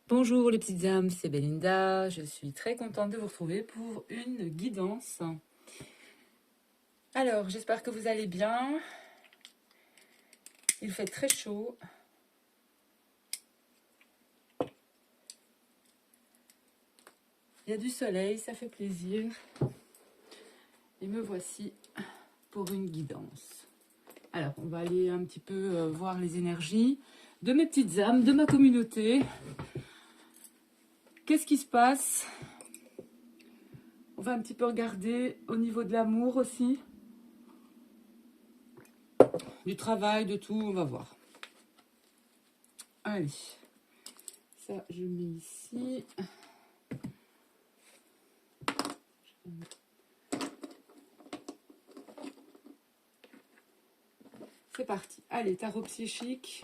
Bonjour les petites âmes, c'est Belinda. Je suis très contente de vous retrouver pour une guidance. Alors, j'espère que vous allez bien. Il fait très chaud. Il y a du soleil, ça fait plaisir. Et me voici pour une guidance. Alors, on va aller un petit peu voir les énergies de mes petites âmes, de ma communauté. Qu'est-ce qui se passe? On va un petit peu regarder au niveau de l'amour aussi. Du travail, de tout, on va voir. Allez. Ça, je mets ici. C'est parti. Allez, tarot psychique.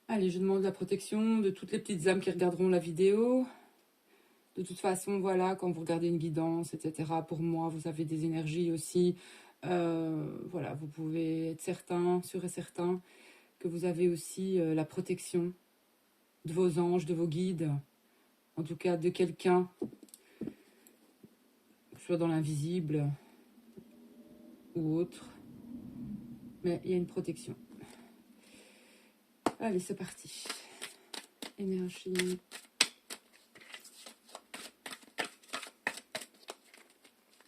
Allez, je demande la protection de toutes les petites âmes qui regarderont la vidéo. De toute façon, voilà, quand vous regardez une guidance, etc., pour moi, vous avez des énergies aussi. Voilà, vous pouvez être certain, sûr et certain, que vous avez aussi la protection de vos anges, de vos guides, en tout cas de quelqu'un, soit dans l'invisible ou autre. Mais il y a une protection. Allez, c'est parti. Énergie.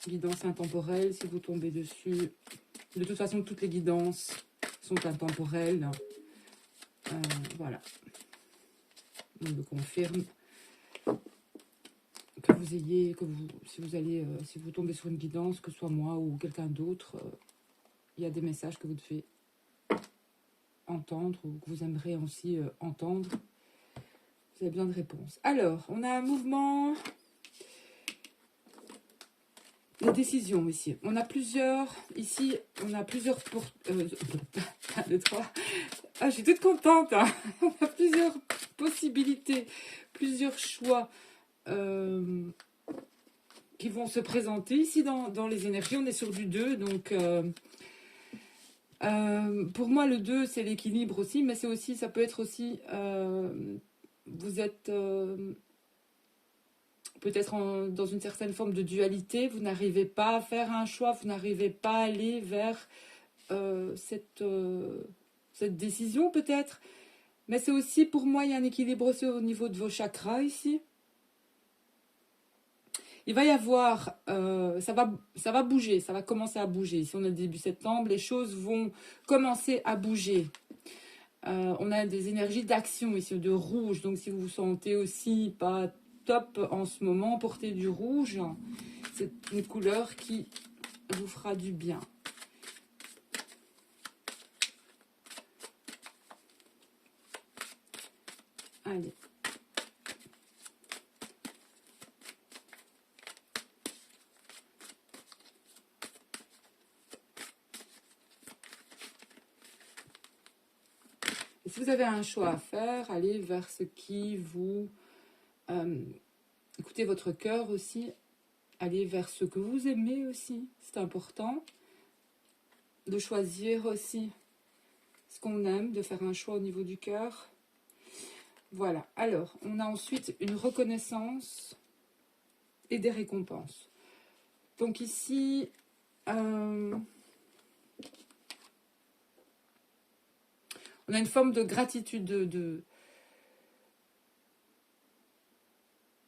Guidance intemporelle, si vous tombez dessus. De toute façon, toutes les guidances sont intemporelles. Voilà. On me confirme que vous ayez, si vous tombez sur une guidance, que ce soit moi ou quelqu'un d'autre, il y a des messages que vous devez entendre ou que vous aimeriez aussi entendre. Vous avez besoin de réponses. Alors, on a un mouvement de décision ici. On a plusieurs, ici, on a plusieurs pour... 1, 2, 3. Ah, je suis toute contente. Hein. On a plusieurs possibilités, plusieurs choix qui vont se présenter ici dans les énergies. On est sur du 2, donc... pour moi, le 2, c'est l'équilibre aussi, mais c'est aussi, ça peut être aussi... vous êtes... peut-être dans une certaine forme de dualité, vous n'arrivez pas à faire un choix, vous n'arrivez pas à aller vers cette décision peut-être. Mais c'est aussi, pour moi, il y a un équilibre aussi au niveau de vos chakras ici. Il va y avoir, ça va bouger, ça va commencer à bouger. Ici, on est début septembre, les choses vont commencer à bouger. On a des énergies d'action ici, de rouge. Donc, si vous vous sentez aussi pas top en ce moment, portez du rouge. C'est une couleur qui vous fera du bien. Allez. Et si vous avez un choix à faire, allez vers ce qui vous... écoutez votre cœur aussi. Allez vers ce que vous aimez aussi. C'est important de choisir aussi ce qu'on aime, de faire un choix au niveau du cœur. Voilà. Alors, on a ensuite une reconnaissance et des récompenses. Donc ici... on a une forme de gratitude, de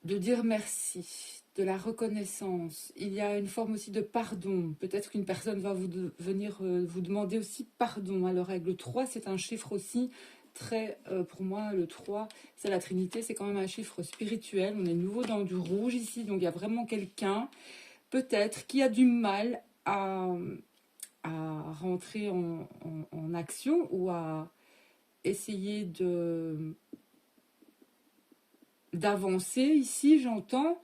dire merci, de la reconnaissance. Il y a une forme aussi de pardon. Peut-être qu'une personne va venir vous demander aussi pardon. Alors avec le 3, c'est un chiffre aussi très... pour moi, le 3, c'est la Trinité, c'est quand même un chiffre spirituel. On est nouveau dans du rouge ici, donc il y a vraiment quelqu'un, peut-être, qui a du mal à rentrer en action ou à essayer d'avancer ici, j'entends,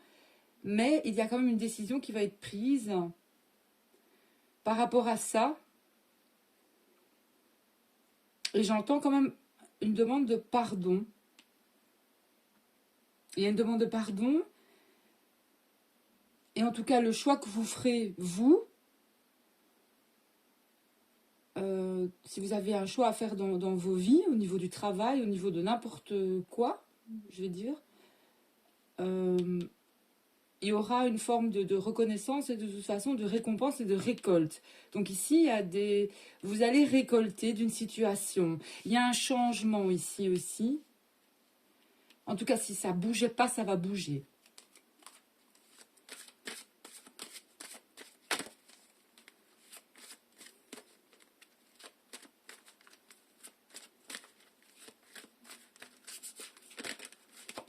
mais il y a quand même une décision qui va être prise par rapport à ça. Et j'entends quand même une demande de pardon. Il y a une demande de pardon. Et en tout cas, le choix que vous ferez, vous, si vous avez un choix à faire dans vos vies, au niveau du travail, au niveau de n'importe quoi, je vais dire, euh, il y aura une forme de reconnaissance et de toute façon de récompense et de récolte. Donc ici, il y a vous allez récolter d'une situation. Il y a un changement ici aussi. En tout cas, si ça ne bougeait pas, ça va bouger.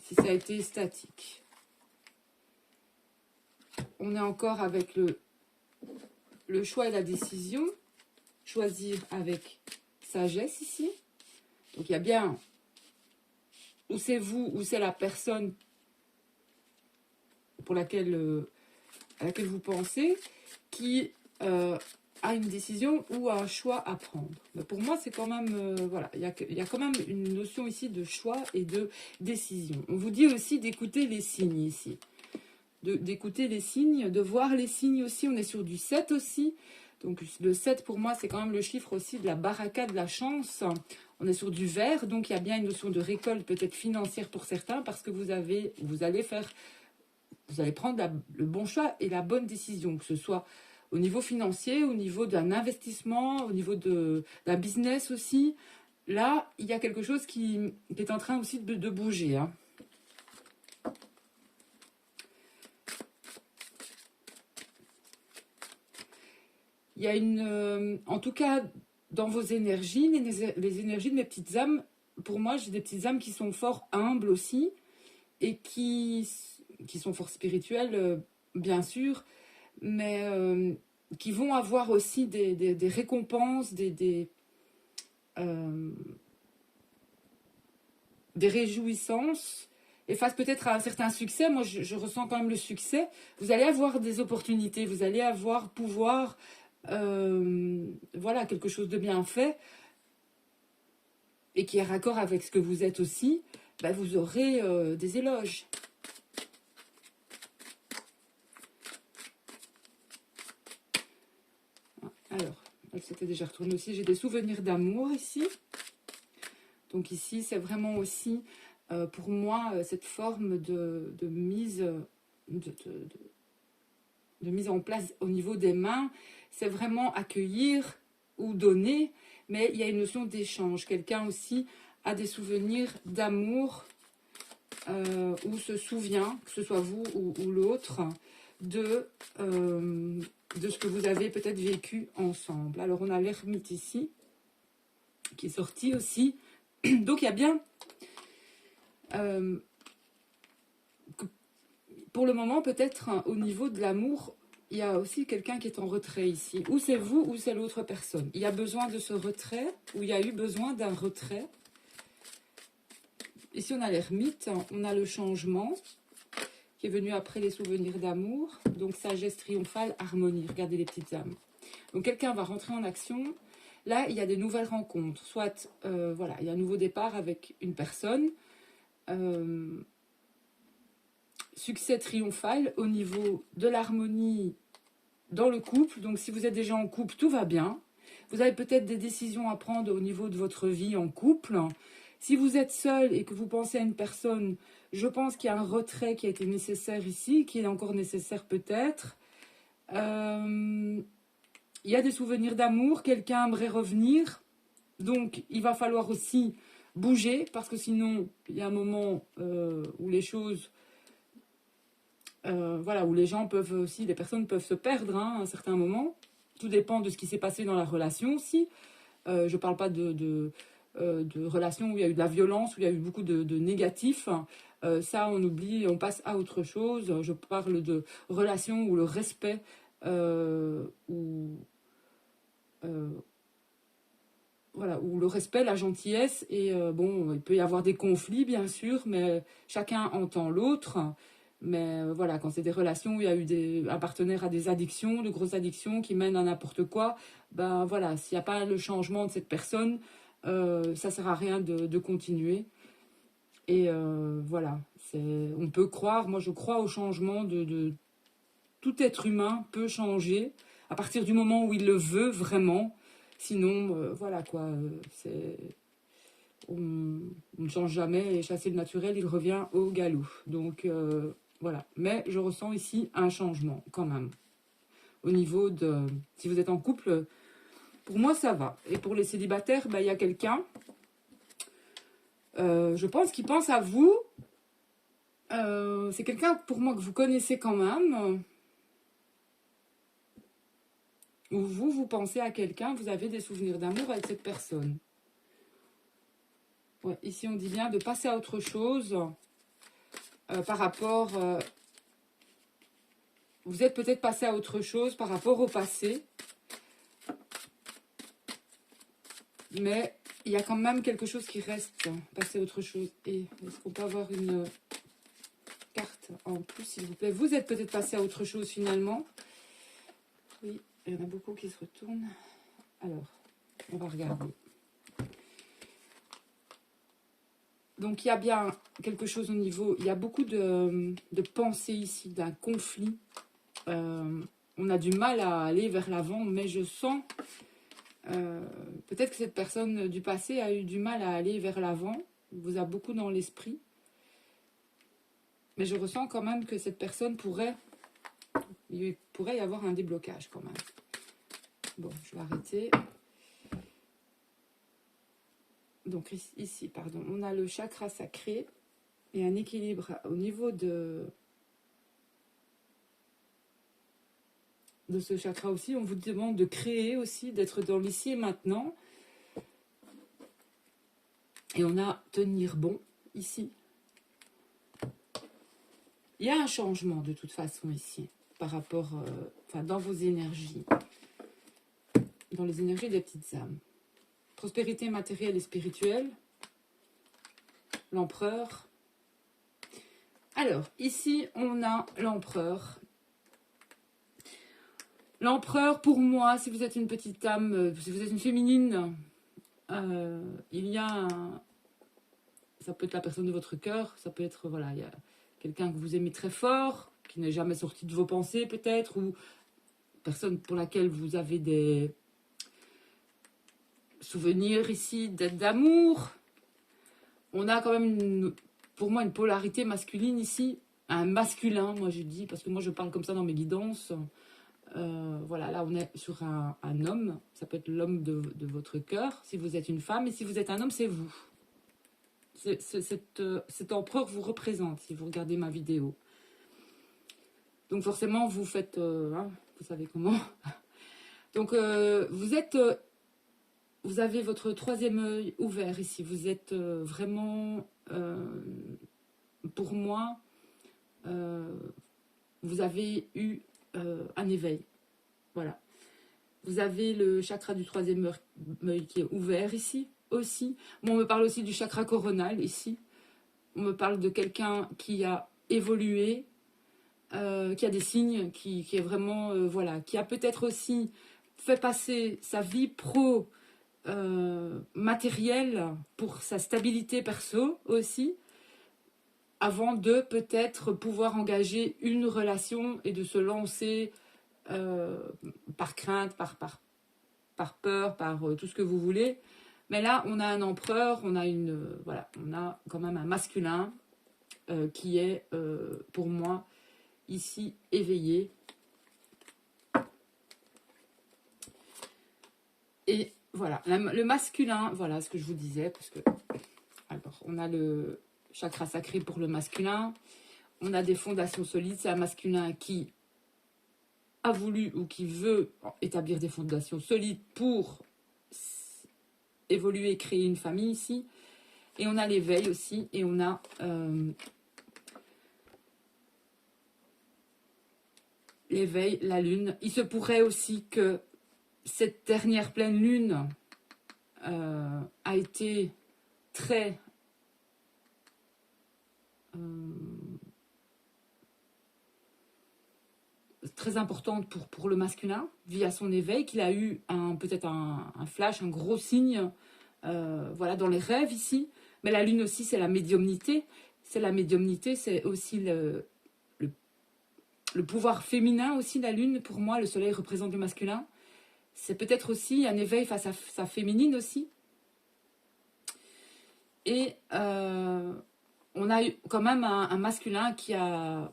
Si ça a été statique. On est encore avec le choix et la décision. Choisir avec sagesse ici. Donc il y a bien, ou c'est vous, ou c'est la personne pour à laquelle vous pensez, qui a une décision ou un choix à prendre. Mais pour moi, c'est quand même, voilà, il y a quand même une notion ici de choix et de décision. On vous dit aussi d'écouter les signes ici. D'écouter les signes, de voir les signes aussi. On est sur du 7 aussi. Donc le 7 pour moi, c'est quand même le chiffre aussi de la baraka, de la chance. On est sur du vert, donc il y a bien une notion de récolte peut-être financière pour certains parce que vous allez prendre le bon choix et la bonne décision, que ce soit au niveau financier, au niveau d'un investissement, au niveau d'un business aussi. Là, il y a quelque chose qui est en train aussi de bouger. Hein. Il y a en tout cas, dans vos énergies, les énergies de mes petites âmes, pour moi, j'ai des petites âmes qui sont fort humbles aussi et qui sont fort spirituelles, bien sûr, mais qui vont avoir aussi des récompenses, des réjouissances, et face peut-être à un certain succès. Moi, je ressens quand même le succès. Vous allez avoir des opportunités, vous allez pouvoir, voilà, quelque chose de bien fait, et qui est raccord avec ce que vous êtes aussi, bah, vous aurez des éloges. Alors, elle s'était déjà retournée aussi. J'ai des souvenirs d'amour ici. Donc ici, c'est vraiment aussi, pour moi, cette forme de mise, de mise en place au niveau des mains. C'est vraiment accueillir ou donner, mais il y a une notion d'échange. Quelqu'un aussi a des souvenirs d'amour ou se souvient, que ce soit vous ou l'autre, de ce que vous avez peut-être vécu ensemble. Alors, on a l'ermite ici, qui est sorti aussi. Donc, il y a bien... pour le moment, peut-être au niveau de l'amour, il y a aussi quelqu'un qui est en retrait ici. Ou c'est vous, ou c'est l'autre personne. Il y a besoin de ce retrait, ou il y a eu besoin d'un retrait. Ici, on a l'ermite, on a le changement, qui est venu après les souvenirs d'amour. Donc, sagesse triomphale, harmonie. Regardez les petites âmes. Donc, quelqu'un va rentrer en action. Là, il y a des nouvelles rencontres. Soit, voilà, il y a un nouveau départ avec une personne. Succès triomphal au niveau de l'harmonie dans le couple. Donc, si vous êtes déjà en couple, tout va bien. Vous avez peut-être des décisions à prendre au niveau de votre vie en couple. Si vous êtes seul et que vous pensez à une personne, je pense qu'il y a un retrait qui a été nécessaire ici, qui est encore nécessaire peut-être. Il y a des souvenirs d'amour, quelqu'un aimerait revenir. Donc, il va falloir aussi bouger, parce que sinon, il y a un moment où les choses... voilà, où les gens peuvent aussi, les personnes peuvent se perdre à un certain moment. Tout dépend de ce qui s'est passé dans la relation aussi. Je ne parle pas de relations où il y a eu de la violence, où il y a eu beaucoup de négatifs. Ça, on oublie, on passe à autre chose. Je parle de relations où le respect, voilà, où le respect, la gentillesse, et bon, il peut y avoir des conflits, bien sûr, mais chacun entend l'autre. Mais voilà, quand c'est des relations où il y a eu un partenaire a des addictions, de grosses addictions qui mènent à n'importe quoi, ben voilà, s'il n'y a pas le changement de cette personne, ça sert à rien de continuer. Et voilà, on peut croire, moi je crois au changement de tout être humain peut changer à partir du moment où il le veut vraiment. Sinon, voilà quoi, on ne change jamais et chasser le naturel, il revient au galop. Donc voilà, mais je ressens ici un changement quand même. Au niveau de, si vous êtes en couple, pour moi ça va. Et pour les célibataires, il y a quelqu'un, je pense qu'il pense à vous. C'est quelqu'un pour moi que vous connaissez quand même. Ou vous pensez à quelqu'un, vous avez des souvenirs d'amour avec cette personne. Ouais, ici, on dit bien de passer à autre chose par rapport... vous êtes peut-être passé à autre chose par rapport au passé. Mais il y a quand même quelque chose qui reste. Passer à autre chose. Et est-ce qu'on peut avoir une carte en plus, s'il vous plaît? Vous êtes peut-être passé à autre chose finalement. Oui, il y en a beaucoup qui se retournent. Alors, on va regarder. Donc, il y a bien quelque chose au niveau... Il y a beaucoup de pensées ici, d'un conflit. On a du mal à aller vers l'avant, mais je sens... peut-être que cette personne du passé a eu du mal à aller vers l'avant. Vous a beaucoup dans l'esprit. Mais je ressens quand même que cette personne pourrait... Il pourrait y avoir un déblocage quand même. Bon, je vais arrêter. Donc ici, pardon, on a le chakra sacré et un équilibre au niveau de ce chakra aussi. On vous demande de créer aussi, d'être dans l'ici et maintenant. Et on a tenir bon ici. Il y a un changement de toute façon ici par rapport, dans vos énergies, dans les énergies des petites âmes. Prospérité matérielle et spirituelle, l'empereur. Alors, ici, on a l'empereur. L'empereur, pour moi, si vous êtes une petite âme, si vous êtes une féminine, il y a ça peut être la personne de votre cœur, ça peut être, voilà, il y a quelqu'un que vous aimez très fort, qui n'est jamais sorti de vos pensées peut-être, ou personne pour laquelle vous avez des souvenirs ici d'amour. On a quand même, pour moi, une polarité masculine ici, un masculin, moi je dis, parce que moi je parle comme ça dans mes guidances. Voilà, là on est sur un homme, ça peut être l'homme de votre cœur, si vous êtes une femme, et si vous êtes un homme, c'est vous. Cet empereur vous représente, si vous regardez ma vidéo. Donc forcément, vous faites, vous savez comment. Donc vous avez votre troisième œil ouvert ici, vous êtes vraiment, pour moi, vous avez eu un éveil. Voilà. Vous avez le chakra du troisième œil qui est ouvert ici aussi. Bon, on me parle aussi du chakra coronal ici. On me parle de quelqu'un qui a évolué, qui a des signes, qui est vraiment, voilà, qui a peut-être aussi fait passer sa vie pro matérielle pour sa stabilité perso aussi, avant de peut-être pouvoir engager une relation et de se lancer par crainte, par peur, par tout ce que vous voulez. Mais là, on a un empereur, on a voilà, on a quand même un masculin qui est, pour moi, ici éveillé. Et voilà, le masculin, voilà ce que je vous disais, parce que, alors, on a le chakra sacré pour le masculin, on a des fondations solides, c'est un masculin qui a voulu ou qui veut établir des fondations solides pour évoluer, créer une famille ici. Et on a l'éveil aussi, et on a l'éveil, la lune. Il se pourrait aussi que cette dernière pleine lune a été très très importante pour le masculin, via son éveil, qu'il a eu peut-être un flash, un gros signe, voilà, dans les rêves ici. Mais la lune aussi, c'est la médiumnité. C'est la médiumnité, c'est aussi le pouvoir féminin aussi, la lune. Pour moi, le soleil représente le masculin. C'est peut-être aussi un éveil face à sa féminine aussi. Et on a eu quand même un masculin qui a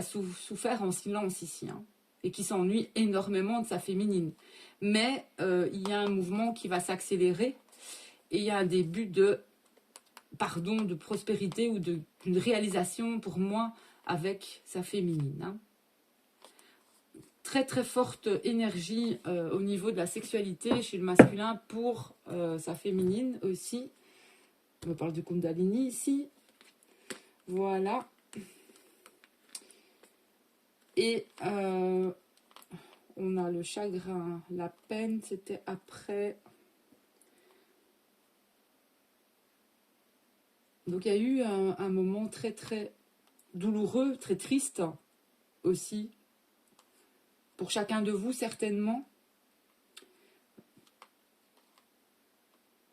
souffert en silence ici, hein, et qui s'ennuie énormément de sa féminine. Mais il y a un mouvement qui va s'accélérer et il y a un début de prospérité ou d'une réalisation pour moi avec sa féminine. Hein. Très très forte énergie au niveau de la sexualité chez le masculin pour sa féminine aussi. On me parle du Kundalini ici. Voilà. Et on a le chagrin, la peine, c'était après. Donc il y a eu un moment très très douloureux, très triste aussi, pour chacun de vous certainement,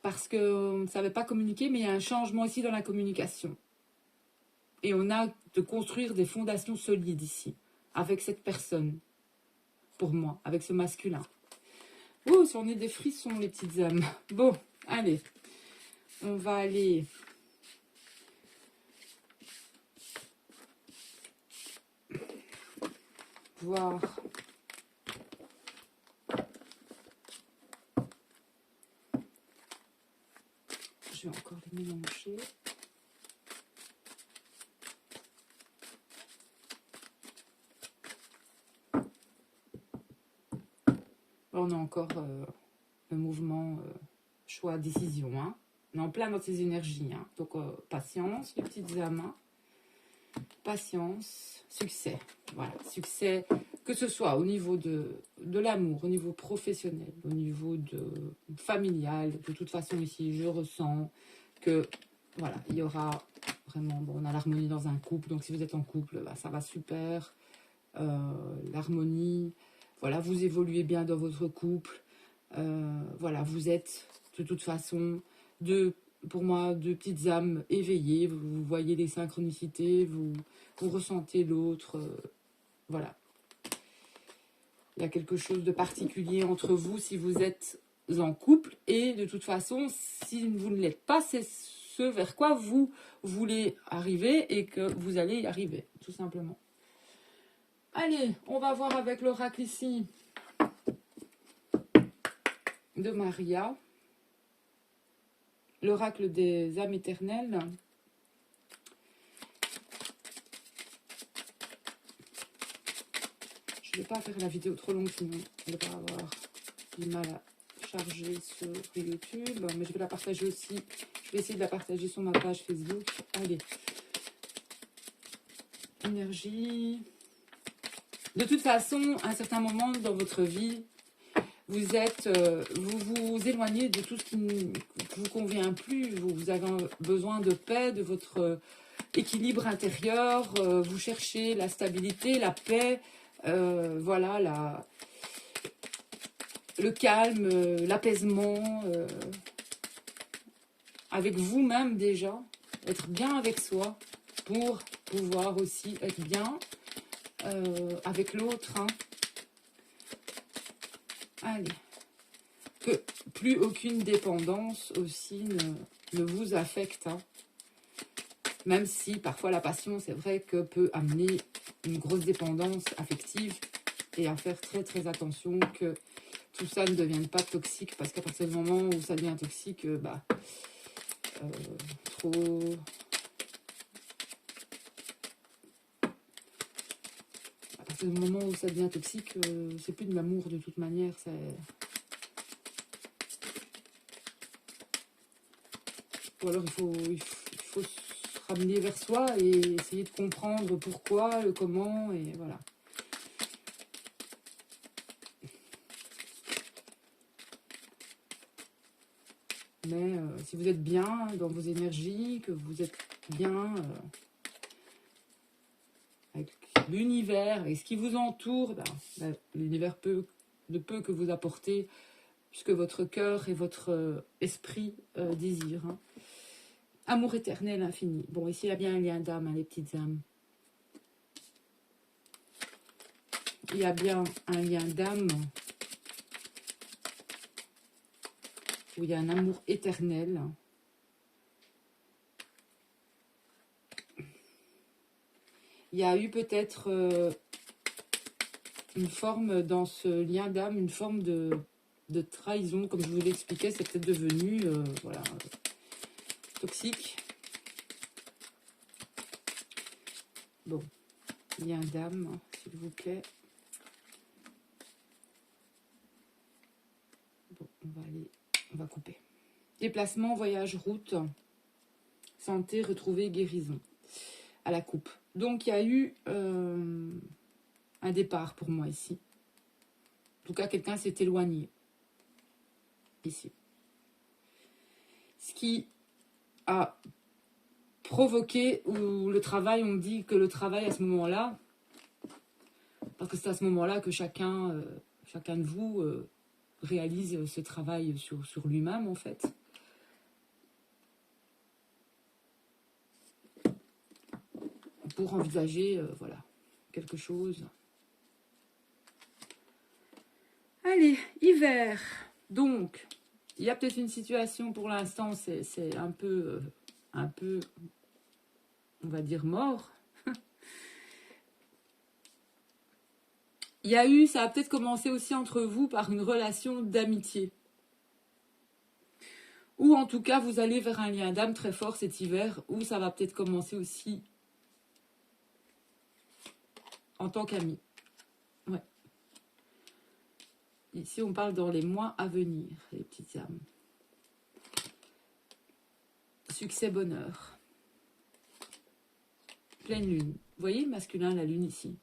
parce qu'on ne savait pas communiquer, mais il y a un changement aussi dans la communication. Et on a de construire des fondations solides ici, avec cette personne, pour moi, avec ce masculin. Oh, c'en est des frissons, les petites âmes. Bon, allez, on va aller... voir... Je vais encore les mélanger. On a encore le mouvement choix-décision. Hein. On est en plein dans ces énergies. Hein. Donc, patience, les petites âmes. Hein. Patience, succès. Voilà, succès, que ce soit au niveau de l'amour, au niveau professionnel, au niveau familial. De toute façon, ici, je ressens que, voilà, il y aura vraiment... Bon, on a l'harmonie dans un couple. Donc, si vous êtes en couple, bah, ça va super. L'harmonie... Voilà, vous évoluez bien dans votre couple. Voilà, vous êtes de toute façon, pour moi, deux petites âmes éveillées. Vous voyez les synchronicités, vous ressentez l'autre. Voilà. Il y a quelque chose de particulier entre vous si vous êtes en couple. Et de toute façon, si vous ne l'êtes pas, c'est ce vers quoi vous voulez arriver et que vous allez y arriver, tout simplement. Allez, on va voir avec l'oracle ici de Maria, l'oracle des âmes éternelles. Je ne vais pas faire la vidéo trop longue, sinon je vais avoir du mal à charger sur YouTube, mais je vais la partager aussi. Je vais essayer de la partager sur ma page Facebook. Allez. Énergie... De toute façon, à un certain moment dans votre vie, vous vous éloignez de tout ce qui ne vous convient plus. Vous avez besoin de paix, de votre équilibre intérieur. Vous cherchez la stabilité, la paix, voilà, le calme, l'apaisement. Avec vous-même déjà, être bien avec soi pour pouvoir aussi être bien avec l'autre. Hein. Allez. Que plus aucune dépendance aussi ne vous affecte. Hein. Même si parfois la passion, c'est vrai que peut amener une grosse dépendance affective et à faire très très attention que tout ça ne devienne pas toxique, parce qu'à partir du moment où ça devient toxique, trop... À partir du moment où ça devient toxique, c'est plus de l'amour de toute manière, ou alors il faut se ramener vers soi et essayer de comprendre pourquoi, le comment, et voilà. Mais si vous êtes bien dans vos énergies, que vous êtes bien avec l'univers et ce qui vous entoure, l'univers ne peut que vous apporter puisque votre cœur et votre esprit désirent. Hein. Amour éternel, infini. Bon, ici, il y a bien un lien d'âme, hein, les petites âmes. Il y a bien un lien d'âme. où il y a un amour éternel. Il y a eu peut-être une forme dans ce lien d'âme, une forme de trahison, comme je vous l'expliquais, c'est peut-être devenu voilà, toxique. Bon, lien d'âme, s'il vous plaît. Bon, on va couper. Déplacement, voyage, route, santé, retrouver, guérison. À la coupe. Donc, il y a eu un départ pour moi ici. En tout cas, quelqu'un s'est éloigné. Ici. Ce qui a provoqué, ou le travail, on me dit que le travail à ce moment-là, parce que c'est à ce moment-là que chacun de vous réalise ce travail sur lui-même, en fait. Pour envisager, voilà, quelque chose. Allez, hiver. Donc, il y a peut-être une situation pour l'instant, c'est un peu, on va dire, mort. Il y a eu, ça a peut-être commencé aussi entre vous par une relation d'amitié. Ou en tout cas, vous allez vers un lien d'âme très fort cet hiver, où ça va peut-être commencer aussi en tant qu'ami. Ouais. Ici, on parle dans les mois à venir, les petites âmes. Succès, bonheur. Pleine lune. Vous voyez le masculin, la lune ici,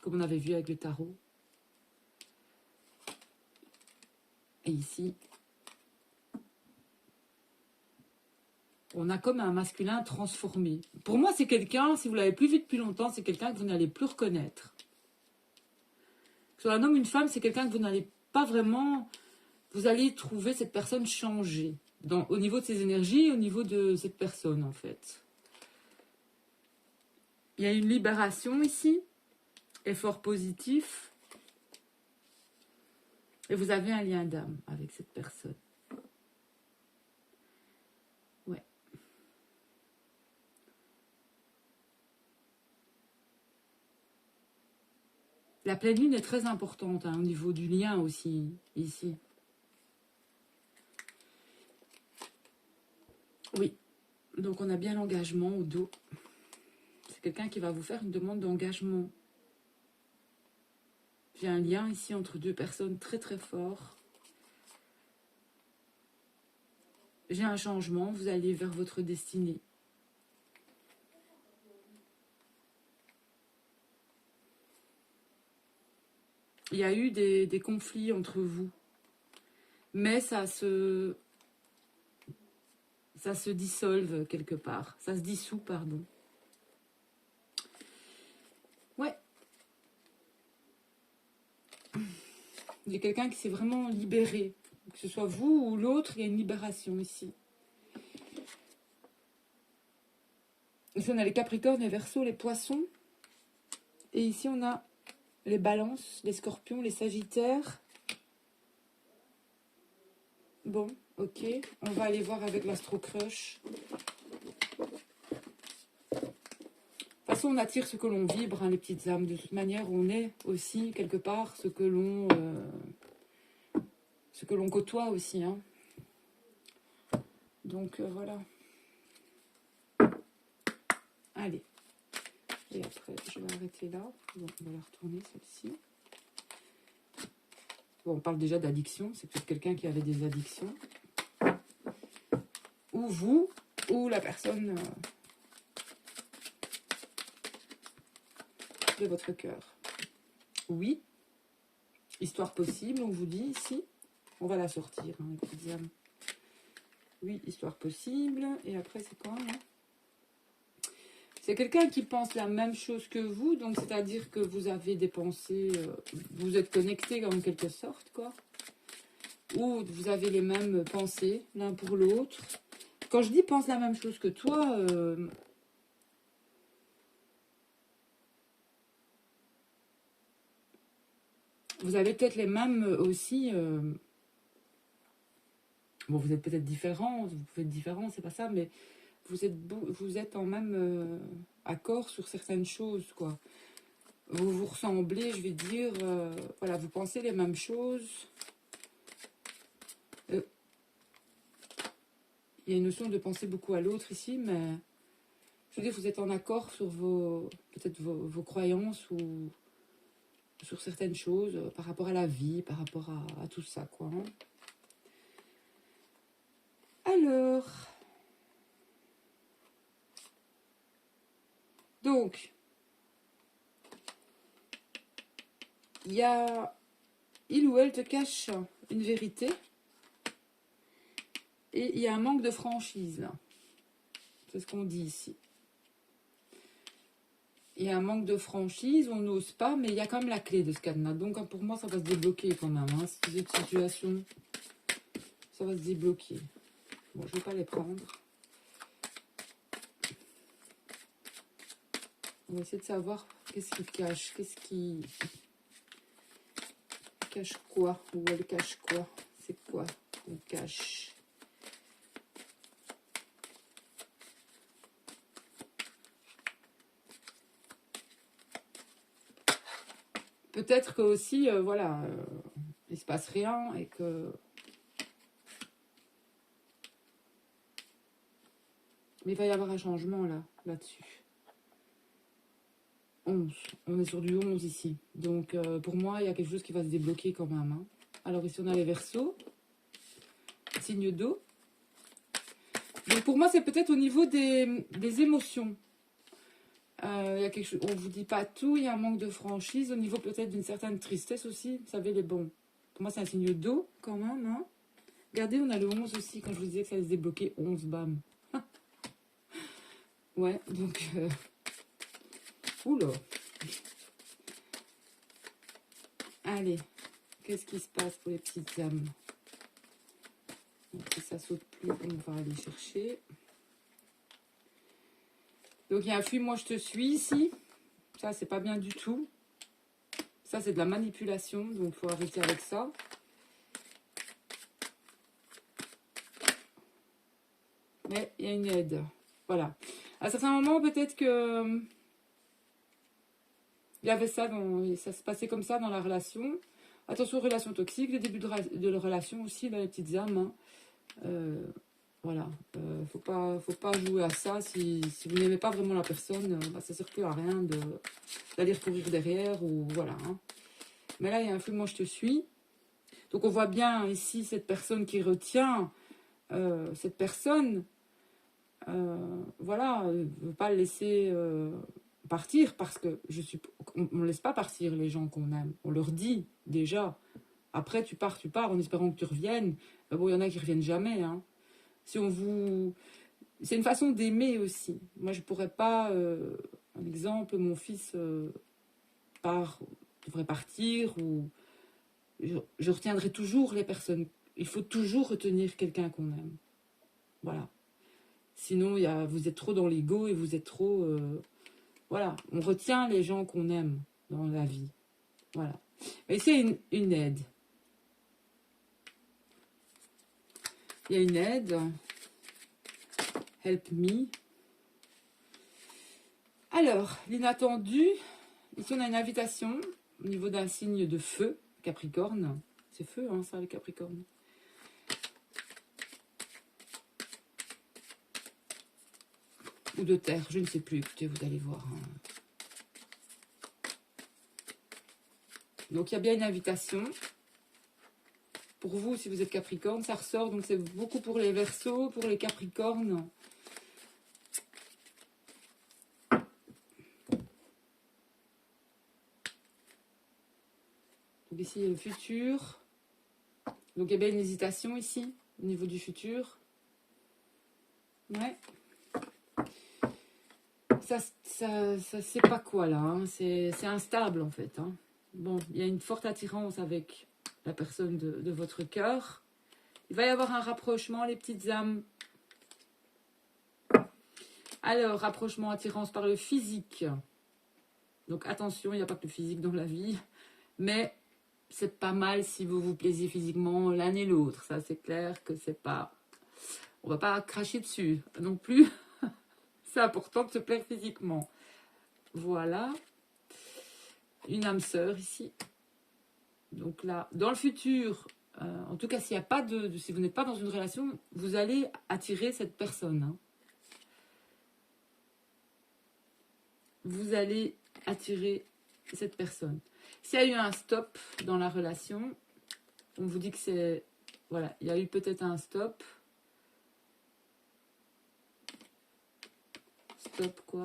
comme on avait vu avec le tarot. Et ici, on a comme un masculin transformé. Pour moi, c'est quelqu'un, si vous l'avez plus vu depuis longtemps, c'est quelqu'un que vous n'allez plus reconnaître. Que ce soit un homme ou une femme, c'est quelqu'un que vous n'allez pas vraiment... Vous allez trouver cette personne changée. Au niveau de ses énergies, au niveau de cette personne, en fait. Il y a une libération ici. Effort positif. Et vous avez un lien d'âme avec cette personne. Ouais. La pleine lune est très importante au niveau du lien aussi, ici. Oui. Donc on a bien l'engagement au dos. C'est quelqu'un qui va vous faire une demande d'engagement. J'ai un lien ici entre deux personnes très très fort. J'ai un changement, vous allez vers votre destinée. Il y a eu des conflits entre vous. Mais ça se dissolve quelque part. Ça se dissout, pardon. Ouais. Il y a quelqu'un qui s'est vraiment libéré. Que ce soit vous ou l'autre, il y a une libération ici. Ici, on a les Capricornes, les Verseaux, les Poissons. Et ici, on a les Balances, les Scorpions, les Sagittaires. Bon, ok. On va aller voir avec l'Astro Crush. De toute façon, on attire ce que l'on vibre, hein, les petites âmes. De toute manière, on est aussi, quelque part, ce que l'on côtoie aussi. Hein. Donc, voilà. Allez. Et après, je vais arrêter là. Bon, on va la retourner, celle-ci. Bon, on parle déjà d'addiction. C'est peut-être quelqu'un qui avait des addictions. Ou vous, ou la personne de votre cœur. Oui. Histoire possible, on vous dit ici. On va la sortir, hein, les petites âmes. Oui, histoire possible. Et après, c'est quoi, là? C'est quelqu'un qui pense la même chose que vous, donc c'est-à-dire que vous avez des pensées, vous êtes connectés en quelque sorte, quoi. Ou vous avez les mêmes pensées l'un pour l'autre. Quand je dis pense la même chose que toi, vous avez peut-être les mêmes aussi Bon, vous êtes peut-être différents, vous pouvez être différents, c'est pas ça, mais vous êtes en même accord sur certaines choses, quoi. Vous vous ressemblez, je vais dire, voilà, vous pensez les mêmes choses. Il y a une notion de penser beaucoup à l'autre ici, mais je veux dire, vous êtes en accord sur peut-être vos croyances ou sur certaines choses par rapport à la vie, par rapport à tout ça, quoi. Hein. Alors, donc, il ou elle te cache une vérité et il y a un manque de franchise, là. C'est ce qu'on dit ici. Il y a un manque de franchise, on n'ose pas, mais il y a quand même la clé de ce cadenas. Donc pour moi, ça va se débloquer quand même. Hein. Cette situation, ça va se débloquer. Bon, je ne vais pas les prendre. On va essayer de savoir qu'est-ce qui cache. Qu'est-ce qui cache quoi? Ou elle cache quoi? C'est quoi qu'on cache? Peut-être que aussi, voilà, il se passe rien et que... Mais il va y avoir un changement là-dessus. 11. On est sur du 11 ici. Donc pour moi, il y a quelque chose qui va se débloquer quand même. Hein. Alors ici, on a les Verseaux. Signe d'eau. Donc pour moi, c'est peut-être au niveau des émotions. Il y a quelque chose, on ne vous dit pas tout, il y a un manque de franchise. Au niveau peut-être d'une certaine tristesse aussi. Vous savez, les bons. Pour moi, c'est un signe d'eau quand même. Hein. Regardez, on a le 11 aussi. Quand je vous disais que ça allait se débloquer, 11, bam. Ouais, donc... Oula. Allez, qu'est-ce qui se passe pour les petites âmes? Donc, si ça saute plus, on va aller chercher. Donc, il y a un fuis, moi je te suis ici. Ça, c'est pas bien du tout. Ça, c'est de la manipulation, donc il faut arrêter avec ça. Mais il y a une aide. Voilà. À certains moments, peut-être que... il y avait ça, ça se passait comme ça dans la relation. Attention aux relations toxiques, le début de la relation aussi, dans les petites âmes. Hein. Voilà. Faut pas jouer à ça. Si vous n'aimez pas vraiment la personne, bah, ça ne sert plus à rien d'aller courir derrière. Ou voilà. Hein. Mais là, il y a un flux, moi je te suis. Donc on voit bien ici cette personne qui retient cette personne. Voilà, ne veut pas le laisser partir parce que on ne laisse pas partir les gens qu'on aime. On leur dit déjà. Après, tu pars en espérant que tu reviennes. Mais bon, il y en a qui ne reviennent jamais. Hein. Si on vous... C'est une façon d'aimer aussi. Moi, je ne pourrais pas... un exemple, mon fils devrait partir ou... Je retiendrai toujours les personnes. Il faut toujours retenir quelqu'un qu'on aime. Voilà. Sinon, vous êtes trop dans l'ego et vous êtes trop... voilà, on retient les gens qu'on aime dans la vie. Voilà. Et c'est une aide. Il y a une aide. Help me. Alors, l'inattendu. Ici, on a une invitation au niveau d'un signe de feu, Capricorne. C'est feu, hein, ça, le Capricorne. Ou de terre, je ne sais plus. Écoutez, vous allez voir. Hein. Donc, il y a bien une invitation. Pour vous, si vous êtes Capricorne, ça ressort. Donc, c'est beaucoup pour les Verseaux, pour les Capricornes. Donc, ici, il y a le futur. Donc, il y a bien une hésitation ici, au niveau du futur. Ouais. Ça c'est pas quoi, là. Hein. C'est instable, en fait. Hein. Bon, il y a une forte attirance avec la personne de votre cœur. Il va y avoir un rapprochement, les petites âmes. Alors, rapprochement, attirance par le physique. Donc, attention, il n'y a pas que le physique dans la vie. Mais c'est pas mal si vous vous plaisez physiquement l'un et l'autre. Ça, c'est clair que c'est pas... On va pas cracher dessus non plus. C'est important de se plaire physiquement. Voilà. Une âme sœur ici. Donc là, dans le futur, en tout cas, s'il n'y a pas si vous n'êtes pas dans une relation, vous allez attirer cette personne. Hein. Vous allez attirer cette personne. S'il y a eu un stop dans la relation, on vous dit que c'est... Voilà, il y a eu peut-être un stop. Stop quoi?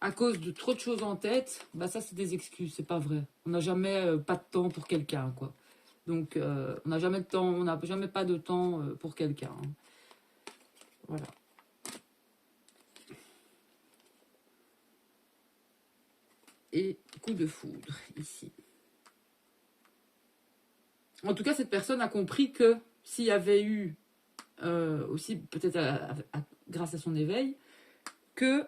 À cause de trop de choses en tête, bah ça c'est des excuses, c'est pas vrai. On n'a jamais pas de temps pour quelqu'un, quoi. Donc on n'a jamais de temps, on n'a jamais pas de temps pour quelqu'un. Hein. Voilà. Et coup de foudre ici. En tout cas, cette personne a compris que s'il y avait eu aussi peut-être grâce à son éveil, que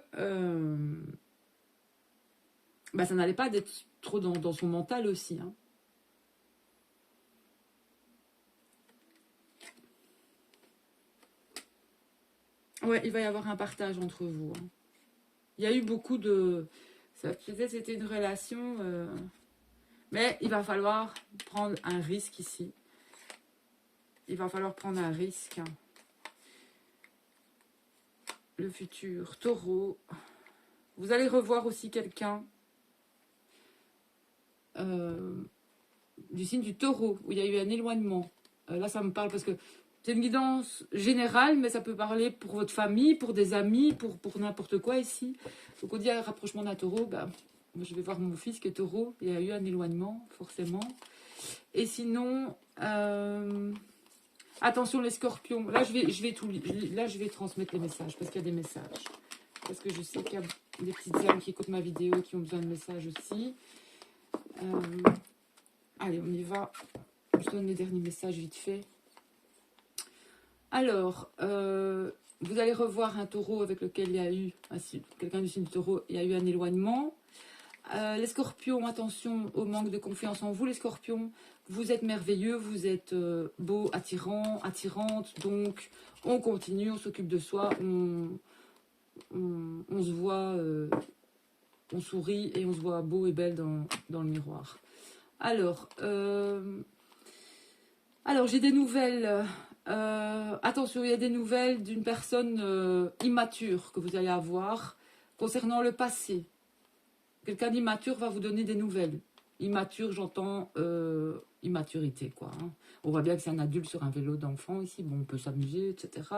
bah, ça n'allait pas d'être trop dans son mental aussi. Hein. Ouais, il va y avoir un partage entre vous. Hein. Il y a eu beaucoup de... Peut-être c'était une relation... Mais il va falloir prendre un risque ici. Il va falloir prendre un risque. Hein. Le futur, taureau. Vous allez revoir aussi quelqu'un du signe du taureau, où il y a eu un éloignement. Là, ça me parle parce que c'est une guidance générale, mais ça peut parler pour votre famille, pour des amis, pour n'importe quoi ici. Donc on dit un rapprochement d'un taureau, bah, je vais voir mon fils qui est taureau, il y a eu un éloignement, forcément. Et sinon, attention les scorpions. Là, je vais transmettre les messages, parce qu'il y a des messages. Parce que je sais qu'il y a des petites âmes qui écoutent ma vidéo et qui ont besoin de messages aussi. Allez, on y va. Je donne les derniers messages vite fait. Alors, vous allez revoir un taureau avec lequel il y a eu, quelqu'un du signe du taureau, il y a eu un éloignement. Les scorpions, attention au manque de confiance en vous. Les scorpions, vous êtes merveilleux, vous êtes beau, attirant, attirante. Donc, on continue, on s'occupe de soi, on se voit, on sourit et on se voit beau et belle dans le miroir. Alors j'ai des nouvelles. Attention, il y a des nouvelles d'une personne immature que vous allez avoir concernant le passé. Quelqu'un d'immature va vous donner des nouvelles. Immature, j'entends immaturité, quoi. Hein. On voit bien que c'est un adulte sur un vélo d'enfant ici. Bon, on peut s'amuser, etc.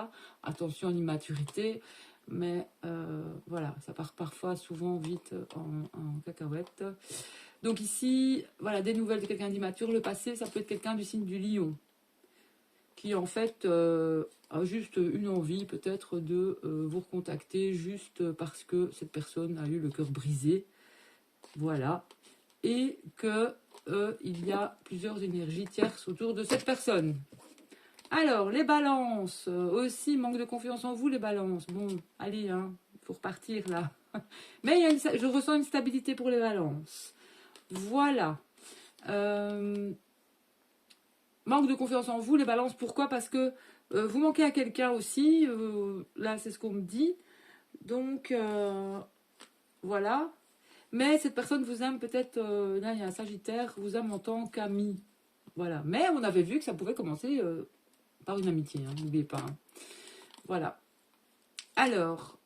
Attention à l'immaturité. Mais voilà, ça part parfois souvent vite en cacahuète. Donc ici, voilà, des nouvelles de quelqu'un d'immature. Le passé, ça peut être quelqu'un du signe du lion. Qui en fait a juste une envie peut-être de vous recontacter juste parce que cette personne a eu le cœur brisé. Voilà. Et que il y a plusieurs énergies tierces autour de cette personne. Alors, les balances. Aussi, manque de confiance en vous, les balances. Bon, allez, hein, il faut repartir là. Mais je ressens une stabilité pour les balances. Voilà. Manque de confiance en vous, les balances. Pourquoi? Parce que vous manquez à quelqu'un aussi. Là, c'est ce qu'on me dit. Donc, voilà. Mais cette personne vous aime peut-être, là il y a un Sagittaire, vous aime en tant qu'ami. Voilà. Mais on avait vu que ça pouvait commencer par une amitié, hein, n'oubliez pas. Hein. Voilà. Alors,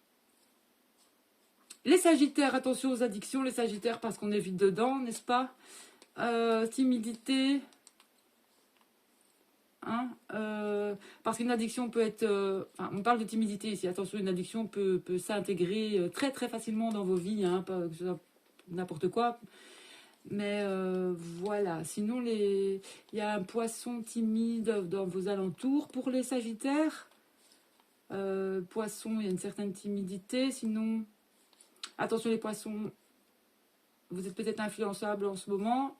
les Sagittaires, attention aux addictions, les Sagittaires parce qu'on est vite dedans, n'est-ce pas? Timidité. Hein, parce qu'une addiction peut être... on parle de timidité ici, attention, une addiction peut s'intégrer très très facilement dans vos vies, hein, pas que ce soit n'importe quoi. Mais voilà, sinon il y a un poisson timide dans vos alentours pour les Sagittaires. Poisson, il y a une certaine timidité, sinon... Attention les poissons, vous êtes peut-être influençable en ce moment,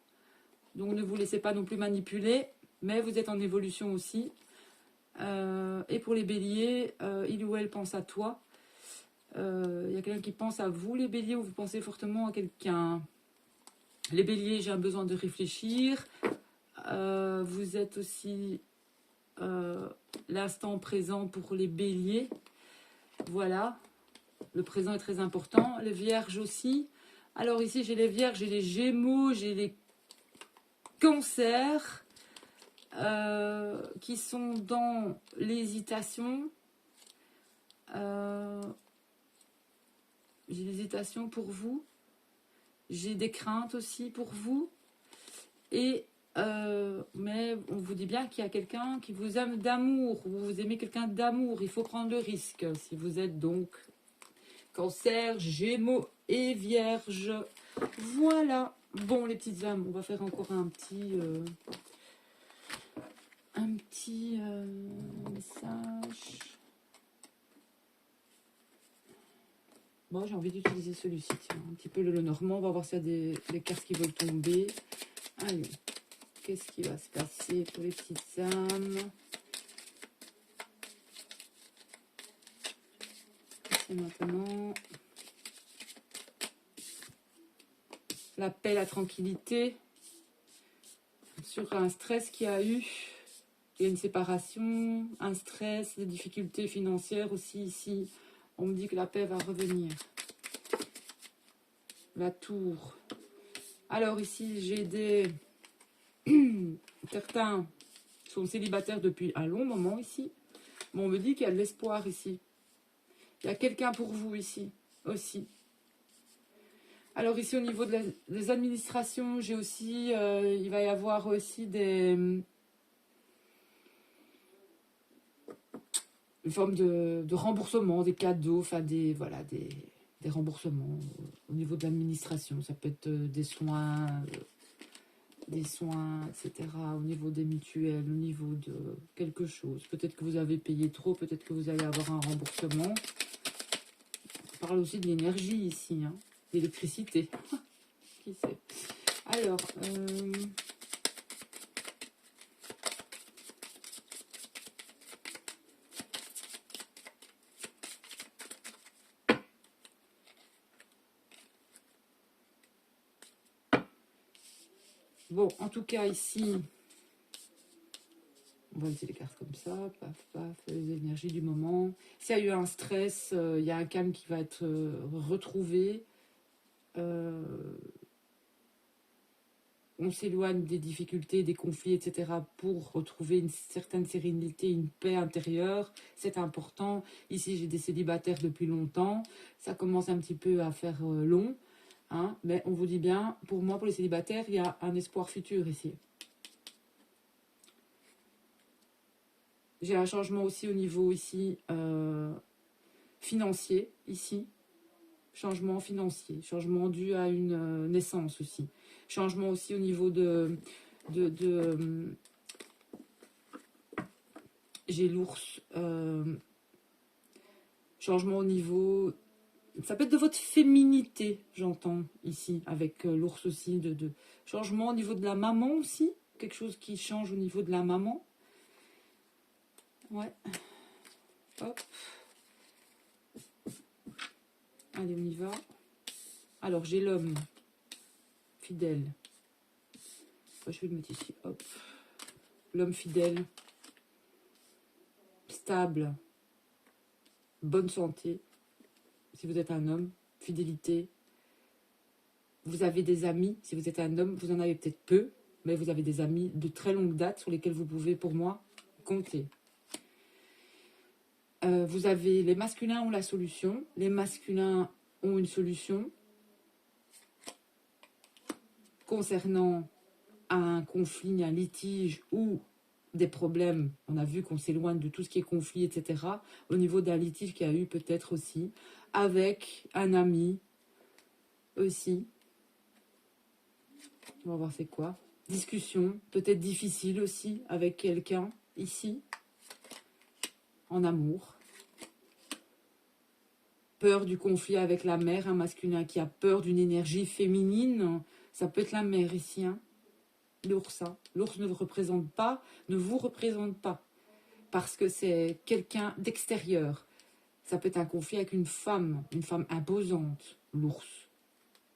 donc ne vous laissez pas non plus manipuler. Mais vous êtes en évolution aussi. Et pour les béliers, il ou elle pense à toi. Il y a quelqu'un qui pense à vous, les béliers, ou vous pensez fortement à quelqu'un. Les béliers, j'ai un besoin de réfléchir. Vous êtes aussi l'instant présent pour les béliers. Voilà, le présent est très important. Les vierges aussi. Alors ici, j'ai les vierges, j'ai les gémeaux, j'ai les cancers qui sont dans l'hésitation. J'ai l'hésitation pour vous. J'ai des craintes aussi pour vous. Et mais on vous dit bien qu'il y a quelqu'un qui vous aime d'amour. Vous aimez quelqu'un d'amour. Il faut prendre le risque. Si vous êtes donc Cancer, Gémeaux et Vierge. Voilà. Bon, les petites âmes, on va faire encore un petit message. Bon, j'ai envie d'utiliser celui-ci, un petit peu le normand. On va voir s'il y a des cartes qui veulent tomber. Allez, qu'est-ce qui va se passer pour les petites âmes? C'est maintenant la paix, la tranquillité sur un stress qu'il y a eu. Il y a une séparation, un stress, des difficultés financières aussi ici. On me dit que la paix va revenir. La tour. Alors ici, j'ai des... Certains sont célibataires depuis un long moment ici. Mais on me dit qu'il y a de l'espoir ici. Il y a quelqu'un pour vous ici aussi. Alors ici, au niveau des administrations, j'ai aussi... il va y avoir aussi des... une forme de remboursement, des cadeaux, enfin des remboursements au niveau de l'administration. Ça peut être des soins, etc. Au niveau des mutuelles, au niveau de quelque chose. Peut-être que vous avez payé trop, peut-être que vous allez avoir un remboursement. On parle aussi de l'énergie ici, hein, d'électricité. Qui sait? Alors... bon, en tout cas, ici, on va laisser les cartes comme ça, paf, paf, les énergies du moment. S'il y a eu un stress, il y a un calme qui va être retrouvé. On s'éloigne des difficultés, des conflits, etc. pour retrouver une certaine sérénité, une paix intérieure. C'est important. Ici, j'ai des célibataires depuis longtemps. Ça commence un petit peu à faire long. Hein, mais on vous dit bien, pour moi, pour les célibataires, il y a un espoir futur ici. J'ai un changement aussi au niveau ici financier, ici. Changement financier, changement dû à une naissance aussi. Changement aussi au niveau j'ai l'ours. Changement au niveau... Ça peut être de votre féminité, j'entends ici, avec l'ours aussi. Changement au niveau de la maman aussi. Quelque chose qui change au niveau de la maman. Ouais. Hop. Allez, on y va. Alors, j'ai l'homme fidèle. Je vais le mettre ici. Hop. L'homme fidèle. Stable. Bonne santé. Si vous êtes un homme. Fidélité. Vous avez des amis. Si vous êtes un homme, vous en avez peut-être peu. Mais vous avez des amis de très longue date sur lesquels vous pouvez, pour moi, compter. Vous avez les masculins ont la solution. Les masculins ont une solution concernant un conflit, un litige ou des problèmes. On a vu qu'on s'éloigne de tout ce qui est conflit, etc. Au niveau d'un litige qu'il y a eu peut-être aussi avec un ami aussi. On va voir c'est quoi. Discussion, peut-être difficile aussi avec quelqu'un ici. En amour. Peur du conflit avec la mère, un masculin qui a peur d'une énergie féminine. Ça peut être la mère ici, hein. L'ours, hein. L'ours ne vous représente pas, parce que c'est quelqu'un d'extérieur. Ça peut être un conflit avec une femme imposante, l'ours.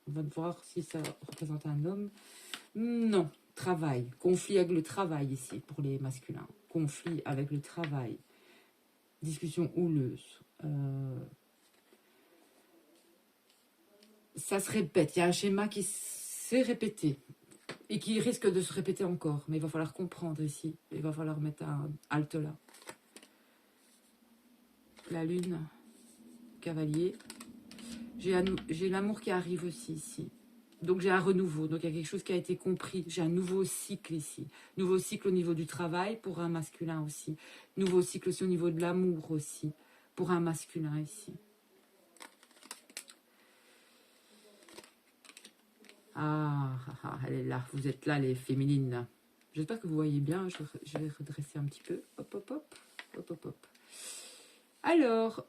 On va voir si ça représente un homme. Non, travail. Conflit avec le travail ici, pour les masculins. Conflit avec le travail. Discussion houleuse. Ça se répète. Il y a un schéma qui s'est répété et qui risque de se répéter encore. Mais il va falloir comprendre ici. Il va falloir mettre un halte là. La lune, cavalier. J'ai l'amour qui arrive aussi ici. Donc j'ai un renouveau. Donc il y a quelque chose qui a été compris. J'ai un nouveau cycle ici. Nouveau cycle au niveau du travail pour un masculin aussi. Nouveau cycle aussi au niveau de l'amour aussi. Pour un masculin ici. Elle est là. Vous êtes là, les féminines. J'espère que vous voyez bien. Je vais redresser un petit peu. Hop, hop, hop. Hop, hop, hop. Alors,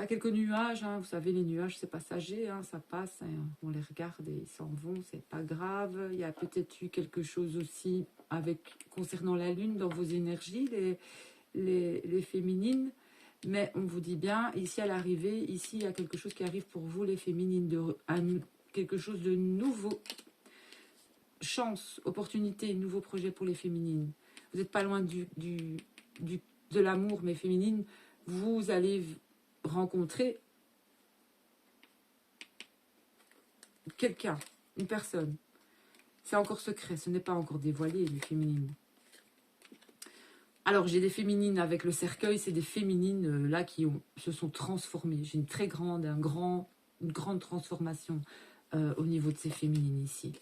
quelques nuages. Hein. Vous savez, les nuages, c'est passager. Hein, ça passe. Hein. On les regarde et ils s'en vont. C'est pas grave. Il y a peut-être eu quelque chose aussi concernant la lune dans vos énergies, les féminines. Mais on vous dit bien, ici à l'arrivée, ici il y a quelque chose qui arrive pour vous les féminines, quelque chose de nouveau, chance, opportunité, nouveau projet pour les féminines. Vous n'êtes pas loin de l'amour, mais féminine, vous allez rencontrer quelqu'un, une personne. C'est encore secret, ce n'est pas encore dévoilé, les féminines. Alors, j'ai des féminines avec le cercueil, c'est des féminines là qui se sont transformées. J'ai une très grande, une grande transformation au niveau de ces féminines ici.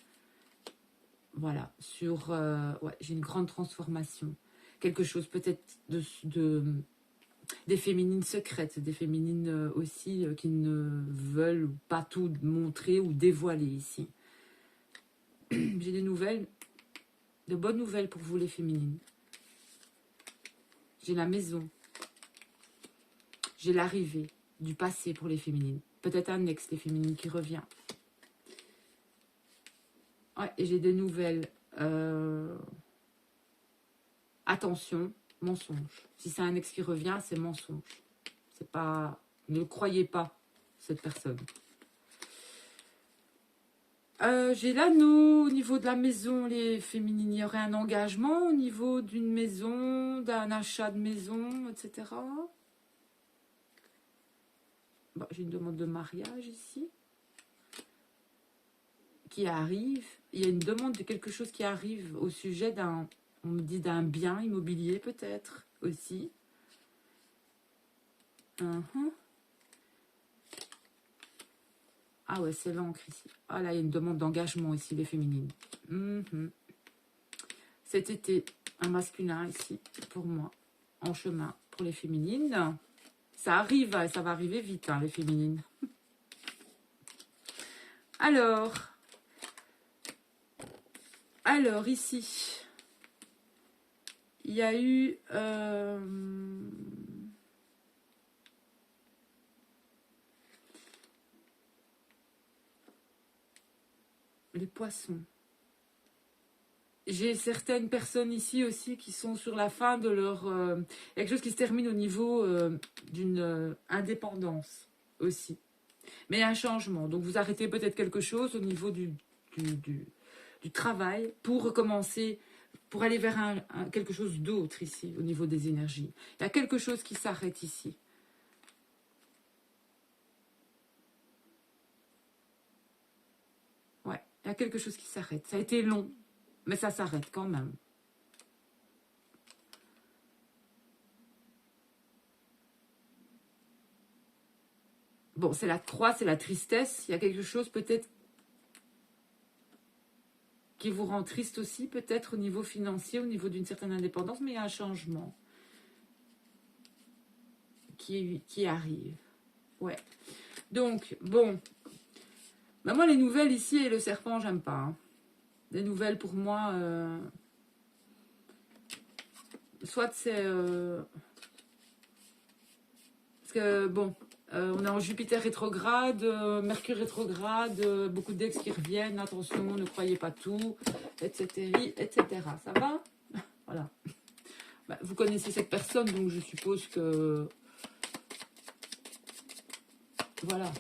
Voilà, j'ai une grande transformation. Quelque chose peut-être des féminines secrètes, des féminines aussi qui ne veulent pas tout montrer ou dévoiler ici. J'ai des nouvelles, de bonnes nouvelles pour vous les féminines. J'ai la maison. J'ai l'arrivée du passé pour les féminines. Peut-être un ex, les féminines, qui revient. Ouais, et j'ai des nouvelles. Attention, mensonge. Si c'est un ex qui revient, c'est mensonge. C'est pas... Ne croyez pas cette personne. J'ai l'anneau au niveau de la maison, les féminines. Il y aurait un engagement au niveau d'une maison, d'un achat de maison, etc. Bon, j'ai une demande de mariage ici qui arrive. Il y a une demande de quelque chose qui arrive au sujet d'un, on me dit d'un bien immobilier peut-être aussi. Ah ouais, c'est l'encre ici. Ah là, il y a une demande d'engagement ici, les féminines. Cet été, un masculin ici, pour moi, en chemin pour les féminines. Ça arrive, ça va arriver vite, hein, les féminines. Alors, ici, il y a eu... les poissons. J'ai certaines personnes ici aussi qui sont sur la fin de leur... il y a quelque chose qui se termine au niveau d'une indépendance aussi. Mais il y a un changement. Donc vous arrêtez peut-être quelque chose au niveau du travail pour recommencer, pour aller vers quelque chose d'autre ici au niveau des énergies. Il y a quelque chose qui s'arrête ici. Ouais, il y a quelque chose qui s'arrête. Ça a été long. Mais ça s'arrête quand même. Bon, c'est la croix, c'est la tristesse. Il y a quelque chose peut-être qui vous rend triste aussi, peut-être au niveau financier, au niveau d'une certaine indépendance, mais il y a un changement qui arrive. Ouais. Donc, bon. Ben moi, les nouvelles ici et le serpent, j'aime pas. Hein. Les nouvelles, pour moi... soit c'est... parce que, bon... on est en Jupiter rétrograde, Mercure rétrograde, beaucoup d'ex qui reviennent, attention, ne croyez pas tout, etc. Ça va? Voilà. Bah, vous connaissez cette personne, donc je suppose que... Voilà.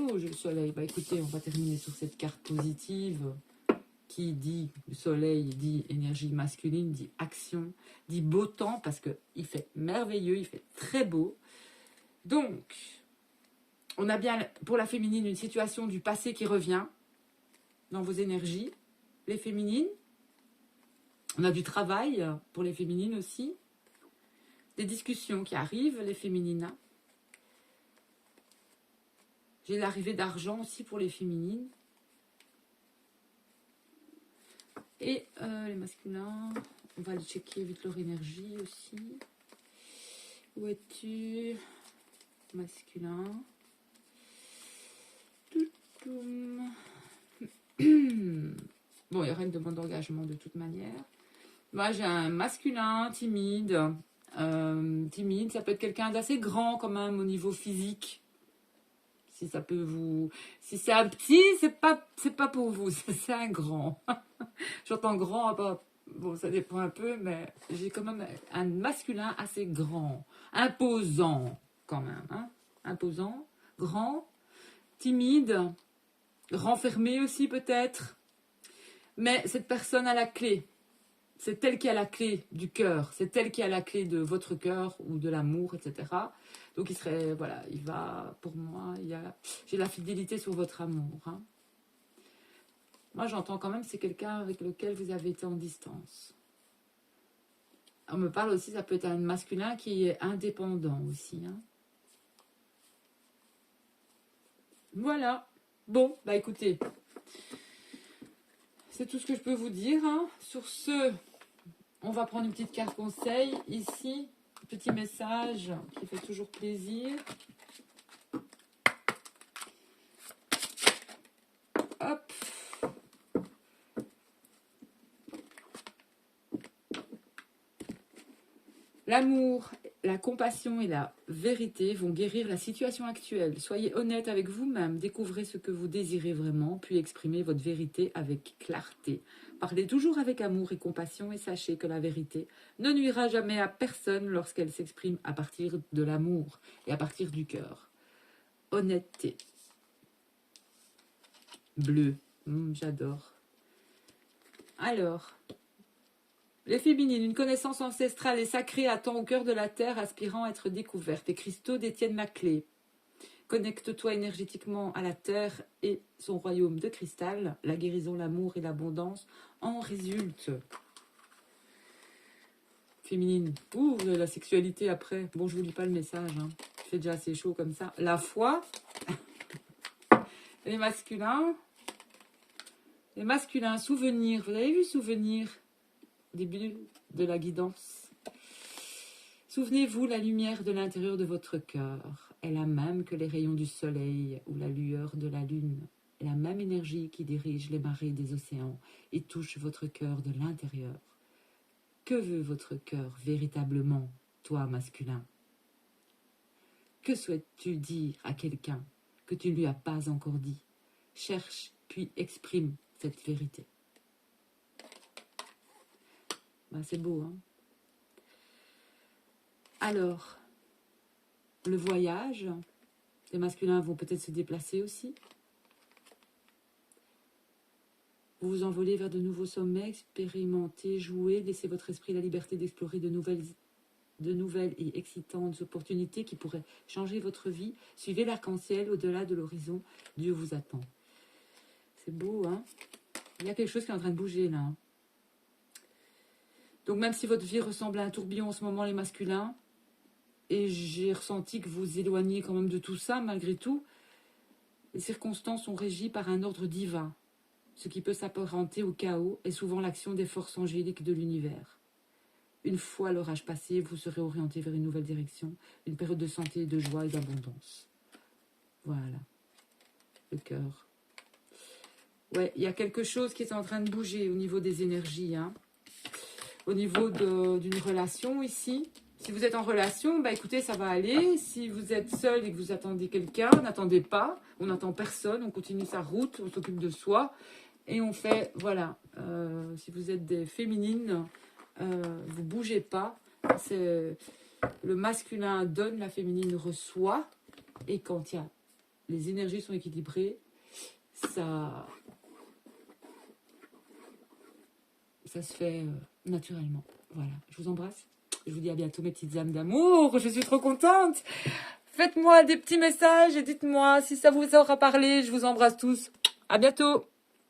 Oh, j'ai le soleil. Bah écoutez, on va terminer sur cette carte positive qui dit, le soleil dit énergie masculine, dit action, dit beau temps parce qu'il fait merveilleux, il fait très beau. Donc, on a bien pour la féminine une situation du passé qui revient dans vos énergies, les féminines. On a du travail pour les féminines aussi. Des discussions qui arrivent, les féminines. J'ai l'arrivée d'argent aussi pour les féminines. Et les masculins, on va aller checker vite leur énergie aussi. Où es-tu? Masculin. Bon, il y aura une demande d'engagement de toute manière. Moi, j'ai un masculin timide. Timide, ça peut être quelqu'un d'assez grand quand même au niveau physique. Si ça peut vous... Si c'est un petit, c'est pas pour vous, c'est un grand. J'entends grand, bon, ça dépend un peu, mais j'ai quand même un masculin assez grand, imposant quand même. Hein? Imposant, grand, timide, renfermé aussi peut-être. Mais cette personne a la clé. C'est elle qui a la clé du cœur. C'est elle qui a la clé de votre cœur ou de l'amour, etc. Donc il serait, voilà, il va, pour moi, j'ai la fidélité sur votre amour. Hein. Moi, j'entends quand même c'est quelqu'un avec lequel vous avez été en distance. On me parle aussi, ça peut être un masculin qui est indépendant aussi. Hein. Voilà. Bon, bah écoutez, c'est tout ce que je peux vous dire. Hein. Sur ce, on va prendre une petite carte conseil ici. Petit message qui fait toujours plaisir. Hop. L'amour, la compassion et la vérité vont guérir la situation actuelle. Soyez honnête avec vous-même, découvrez ce que vous désirez vraiment, puis exprimez votre vérité avec clarté. Parlez toujours avec amour et compassion et sachez que la vérité ne nuira jamais à personne lorsqu'elle s'exprime à partir de l'amour et à partir du cœur. Honnêteté. Bleu, j'adore. Alors... Les féminines, une connaissance ancestrale et sacrée attend au cœur de la terre, aspirant à être découverte. Les cristaux détiennent la clé. Connecte-toi énergétiquement à la terre et son royaume de cristal. La guérison, l'amour et l'abondance en résultent. Féminine, la sexualité après. Bon, je vous lis pas le message. Hein. Il fait déjà assez chaud comme ça. La foi. Les masculins. Les masculins, souvenir. Vous avez vu souvenir? Début de la guidance. Souvenez-vous, la lumière de l'intérieur de votre cœur est la même que les rayons du soleil ou la lueur de la lune. La même énergie qui dirige les marées des océans et touche votre cœur de l'intérieur. Que veut votre cœur véritablement, toi masculin? Que souhaites-tu dire à quelqu'un que tu ne lui as pas encore dit? Cherche puis exprime cette vérité. Ben, c'est beau, hein? Alors, le voyage, les masculins vont peut-être se déplacer aussi. Vous vous envolez vers de nouveaux sommets, expérimentez, jouez, laissez votre esprit la liberté d'explorer de nouvelles et excitantes opportunités qui pourraient changer votre vie. Suivez l'arc-en-ciel au-delà de l'horizon, Dieu vous attend. C'est beau, hein? Il y a quelque chose qui est en train de bouger là. Donc même si votre vie ressemble à un tourbillon en ce moment, les masculins, et j'ai ressenti que vous éloignez quand même de tout ça, malgré tout, les circonstances sont régies par un ordre divin. Ce qui peut s'apparenter au chaos est souvent l'action des forces angéliques de l'univers. Une fois l'orage passé, vous serez orienté vers une nouvelle direction, une période de santé, de joie et d'abondance. Voilà, le cœur. Ouais, il y a quelque chose qui est en train de bouger au niveau des énergies, hein. Au niveau d'une relation ici. Si vous êtes en relation, bah écoutez, ça va aller. Si vous êtes seul et que vous attendez quelqu'un, n'attendez pas. On n'attend personne, on continue sa route, on s'occupe de soi. Et on fait, voilà, si vous êtes des féminines, vous bougez pas. Le masculin donne, la féminine reçoit. Et quand il y a les énergies sont équilibrées, ça se fait naturellement. Voilà, je vous embrasse. Je vous dis à bientôt mes petites âmes d'amour. Je suis trop contente. Faites-moi des petits messages et dites-moi si ça vous aura parlé. Je vous embrasse tous. À bientôt.